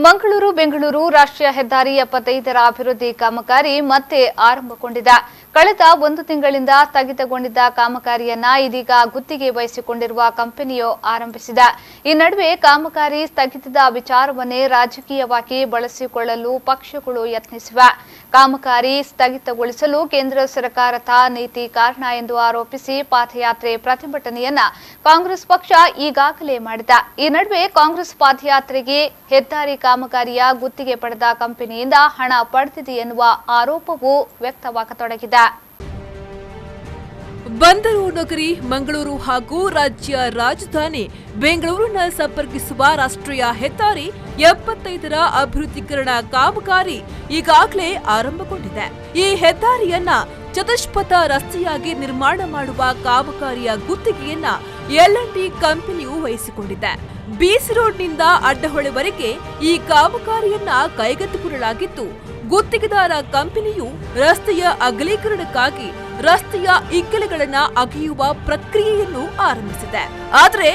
ಮಂಗಳೂರು ಬೆಂಗಳೂರು ರಾಷ್ಟ್ರೀಯ ಹೆದ್ದಾರಿ 75ರ ಅಭಿವೃದ್ಧಿ ಕಾಮಗಾರಿ ಮತ್ತೆ ಆರಂಭಗೊಂಡಿದೆ. ಕಳೆದ 1 ತಿಂಗಳಿಂದ ಸ್ಥಗಿತಗೊಂಡಿದ್ದ ಕಾಮಗಾರಿಯನ್ನ ಇದೀಗ ಗುತ್ತಿಗೆ ವಹಿಸಿಕೊಂಡಿರುವ ಕಂಪನಿಯು ಆರಂಭಿಸಿದೆ. ಈ ನಡುವೆ ಕಾಮಗಾರಿ ಸ್ಥಗಿತದ ವಿಚಾರವನ್ನೇ ರಾಜಕೀಯವಾಗಿ ಬಳಸಿಕೊಳ್ಳಲು ಪಕ್ಷಗಳು ಯತ್ನಿಸಿವೆ. ಕಾಮಗಾರಿ ಸ್ಥಗಿತಗೊಳಿಸಲು ಕೇಂದ್ರ ಸರ್ಕಾರದ ನೀತಿ ಕಾರಣ ಎಂದು ಆರೋಪಿಸಿ ಪಾದಯಾತ್ರೆ ಪ್ರತಿಭಟನೆಯನ್ನ ಕಾಂಗ್ರೆಸ್ ಪಕ್ಷ ಈಗಾಗಲೇ ಮಾಡಿದೆ. ಈ ನಡುವೆ ಕಾಂಗ್ರೆಸ್ ಪಾದಯಾತ್ರೆಗೆ ಹೆದ್ದಾರಿ ಕಾಮಗಾರಿಯ ಗುತ್ತಿಗೆ ಪಡೆದ ಕಂಪನಿಯಿಂದ ಹಣ ಪಡೆದಿದೆ ಎನ್ನುವ ಆರೋಪವೂ ವ್ಯಕ್ತವಾಗತೊಡಗಿದೆ. ಬಂದರು ನಗರಿ ಮಂಗಳೂರು ಹಾಗೂ ರಾಜ್ಯ ರಾಜಧಾನಿ ಬೆಂಗಳೂರನ್ನ ಸಂಪರ್ಕಿಸುವ ರಾಷ್ಟ್ರೀಯ ಹೆದ್ದಾರಿ 75ರ ಅಭಿವೃದ್ಧೀಕರಣ ಕಾಮಗಾರಿ ಈಗಾಗಲೇ ಆರಂಭಗೊಂಡಿದೆ. ಈ ಹೆದ್ದಾರಿಯನ್ನ ಚತುಷ್ಪಥ ರಸ್ತೆಯಾಗಿ ನಿರ್ಮಾಣ ಮಾಡುವ ಕಾಮಗಾರಿಯ ಗುತ್ತಿಗೆಯನ್ನ L&T ಕಂಪನಿಯು ವಹಿಸಿಕೊಂಡಿದೆ. BC ರೋಡ್ನಿಂದ ಅಡ್ಡಹೊಳೆವರೆಗೆ ಈ ಕಾಮಗಾರಿಯನ್ನ ಕೈಗೆತ್ತಿಕೊಳ್ಳಲಾಗಿದ್ದು, ಗುತ್ತಿಗೆದಾರ ಕಂಪನಿಯು ರಸ್ತೆಯ ಅಗಲೀಕರಣಕ್ಕಾಗಿ ರಸ್ತೆಯ ಇಕ್ಕೆಲೆಗಳನ್ನು ಅಗೆಯುವ ಪ್ರಕ್ರಿಯೆಯನ್ನು ಆರಂಭಿಸಿದೆ. ಆದರೆ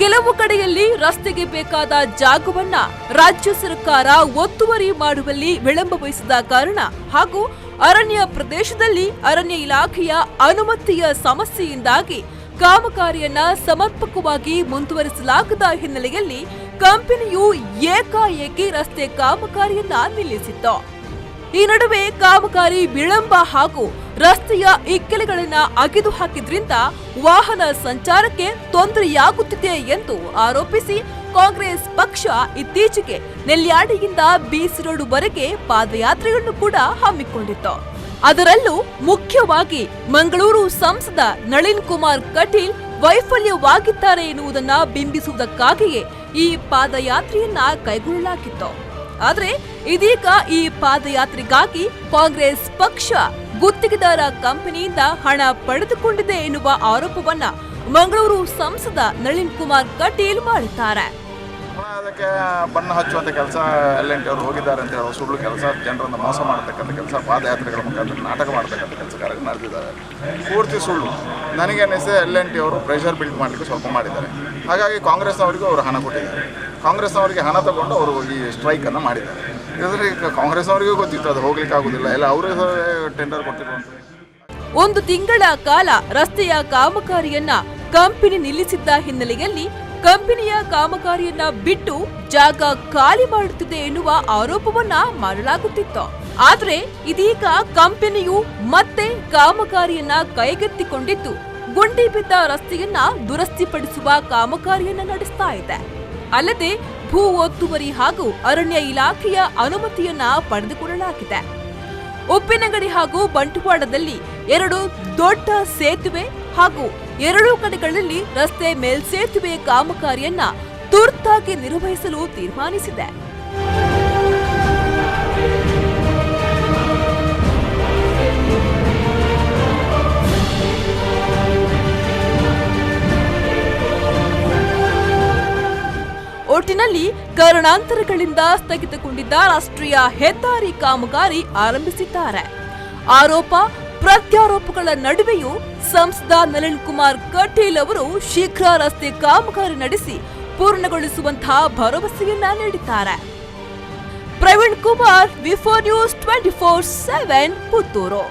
ಕೆಲವು ಕಡೆಯಲ್ಲಿ ರಸ್ತೆಗೆ ಬೇಕಾದ ಜಾಗವನ್ನ ರಾಜ್ಯ ಸರ್ಕಾರ ಒತ್ತುವರಿ ಮಾಡುವಲ್ಲಿ ವಿಳಂಬ ವಹಿಸಿದ ಕಾರಣ ಹಾಗೂ ಅರಣ್ಯ ಪ್ರದೇಶದಲ್ಲಿ ಅರಣ್ಯ ಇಲಾಖೆಯ ಅನುಮತಿಯ ಸಮಸ್ಯೆಯಿಂದಾಗಿ ಕಾಮಗಾರಿಯನ್ನ ಸಮರ್ಪಕವಾಗಿ ಮುಂದುವರಿಸಲಾಗದ ಹಿನ್ನೆಲೆಯಲ್ಲಿ ಕಂಪನಿಯು ಏಕಾಏಕಿ ರಸ್ತೆ ಕಾಮಗಾರಿಯನ್ನ ನಿಲ್ಲಿಸಿತ್ತು. ಈ ನಡುವೆ ಕಾಮಗಾರಿ ವಿಳಂಬ ಹಾಗೂ ರಸ್ತೆಯ ಇಕ್ಕೆಲೆಗಳನ್ನ ಅಗೆದು ಹಾಕಿದ್ರಿಂದ ವಾಹನ ಸಂಚಾರಕ್ಕೆ ತೊಂದರೆಯಾಗುತ್ತಿದೆ ಎಂದು ಆರೋಪಿಸಿ ಕಾಂಗ್ರೆಸ್ ಪಕ್ಷ ಇತ್ತೀಚೆಗೆ ನೆಲ್ಯಾಡಿಯಿಂದ BC ರೋಡ್ವರೆಗೆ ಪಾದಯಾತ್ರೆಯನ್ನು ಕೂಡ ಹಮ್ಮಿಕೊಂಡಿತ್ತು. ಅದರಲ್ಲೂ ಮುಖ್ಯವಾಗಿ ಮಂಗಳೂರು ಸಂಸದ ನಳಿನ್ ಕುಮಾರ್ ಕಟೀಲ್ ವೈಫಲ್ಯವಾಗಿದ್ದಾರೆ ಎನ್ನುವುದನ್ನ ಬಿಂಬಿಸುವುದಕ್ಕಾಗಿಯೇ ಈ ಪಾದಯಾತ್ರೆಯನ್ನ ಕೈಗೊಳ್ಳಲಾಗಿತ್ತು. ಆದರೆ ಇದೀಗ ಈ ಪಾದಯಾತ್ರೆಗಾಗಿ ಕಾಂಗ್ರೆಸ್ ಪಕ್ಷ ಗುತ್ತಿಗೆದಾರ ಕಂಪನಿಯಿಂದ ಹಣ ಪಡೆದುಕೊಂಡಿದೆ ಎನ್ನುವ ಆರೋಪವನ್ನ ಮಂಗಳೂರು ಸಂಸದ ನಳಿನ್ ಕುಮಾರ್ ಕಟೀಲ್ ಮಾಡಿದ್ದಾರೆ. ಅದಕ್ಕೆ ಬಣ್ಣ ಹಚ್ಚುವಂಥ ಕೆಲಸ L&T ಅವರು ಹೋಗಿದ್ದಾರೆ ಅಂತ ಹೇಳೋ ಸುಳ್ಳು ಕೆಲಸ, ಜನರನ್ನು ಮೋಸ ಮಾಡತಕ್ಕಂಥ ಕೆಲಸ, ಪಾದಯಾತ್ರೆಗಳ ಮುಖಾಂತರ ನಾಟಕ ಮಾಡತಕ್ಕಂಥ ಕೆಲಸ ಕಾರ್ಯ ನಡೆದಿದ್ದಾರೆ. ಪೂರ್ತಿ ಸುಳ್ಳು. ನನಗೆ ಅನ್ನಿಸಿದೆ L&T ಅವರು ಪ್ರೆಷರ್ ಬಿಲ್ಡ್ ಮಾಡಲಿಕ್ಕೆ ಸ್ವಲ್ಪ ಮಾಡಿದ್ದಾರೆ. ಹಾಗಾಗಿ ಕಾಂಗ್ರೆಸ್ನವರಿಗೂ ಅವರು ಹಣ ಕೊಟ್ಟಿದ್ದಾರೆ. ಕಾಂಗ್ರೆಸ್ನವರಿಗೆ ಹಣ ತಗೊಂಡು ಅವರು ಈ ಸ್ಟ್ರೈಕನ್ನು ಮಾಡಿದ್ದಾರೆ. ಇದರಲ್ಲಿ ಕಾಂಗ್ರೆಸ್ನವರಿಗೂ ಗೊತ್ತಿತ್ತು ಅದು ಹೋಗ್ಲಿಕ್ಕೆ ಆಗುದಿಲ್ಲ, ಎಲ್ಲ ಅವರೇ ಟೆಂಡರ್ ಕೊಟ್ಟಿರುವಂಥ. 1 ತಿಂಗಳ ಕಾಲ ರಸ್ತೆಯ ಕಾಮಗಾರಿಯನ್ನ ಕಂಪನಿ ನಿಲ್ಲಿಸಿದ್ದ ಹಿನ್ನೆಲೆಯಲ್ಲಿ ಕಂಪನಿಯ ಕಾಮಗಾರಿಯನ್ನ ಬಿಟ್ಟು ಜಾಗ ಖಾಲಿ ಮಾಡುತ್ತಿದೆ ಎನ್ನುವ ಆರೋಪವನ್ನ ಮಾಡಲಾಗುತ್ತಿತ್ತು. ಆದ್ರೆ ಇದೀಗ ಕಂಪನಿಯು ಮತ್ತೆ ಕಾಮಗಾರಿಯನ್ನ ಕೈಗೆತ್ತಿಕೊಂಡಿದ್ದು, ಗುಂಡಿ ಬಿದ್ದ ರಸ್ತೆಯನ್ನ ದುರಸ್ತಿಪಡಿಸುವ ಕಾಮಗಾರಿಯನ್ನ ನಡೆಸ್ತಾ ಇದೆ. ಅಲ್ಲದೆ ಭೂ ಒತ್ತುವರಿ ಹಾಗೂ ಅರಣ್ಯ ಇಲಾಖೆಯ ಅನುಮತಿಯನ್ನ ಪಡೆದುಕೊಳ್ಳಲಾಗಿದೆ. ಉಪ್ಪಿನಂಗಡಿ ಹಾಗೂ ಬಂಟ್ವಾಳದಲ್ಲಿ 2 ದೊಡ್ಡ ಸೇತುವೆ ಹಾಗೂ 2 ಕಡೆಗಳಲ್ಲಿ ರಸ್ತೆ ಮೇಲ್ಸೇತುವೆ ಕಾಮಗಾರಿಯನ್ನ ತುರ್ತಾಗಿ ನಿರ್ವಹಿಸಲು ತೀರ್ಮಾನಿಸಿದೆ. ಒಟ್ಟಿನಲ್ಲಿ ಕಾರಣಾಂತರಗಳಿಂದ ಸ್ಥಗಿತಗೊಂಡಿದ್ದ ರಾಷ್ಟ್ರೀಯ ಹೆದ್ದಾರಿ ಕಾಮಗಾರಿ ಆರಂಭಿಸಿದ್ದಾರೆ. ಆರೋಪ ಪ್ರತ್ಯಾರೋಪಗಳ ನಡುವೆಯೂ ಸಂಸದ ನಳಿನ್ ಕುಮಾರ್ ಕಟೀಲ್ ಅವರು ಶೀಘ್ರ ರಸ್ತೆ ಕಾಮಗಾರಿ ನಡೆಸಿ ಪೂರ್ಣಗೊಳಿಸುವಂತಹ ಭರವಸೆಯನ್ನ ನೀಡಿದ್ದಾರೆ. Praveen Kumar, V4 News 24/7 Puttur.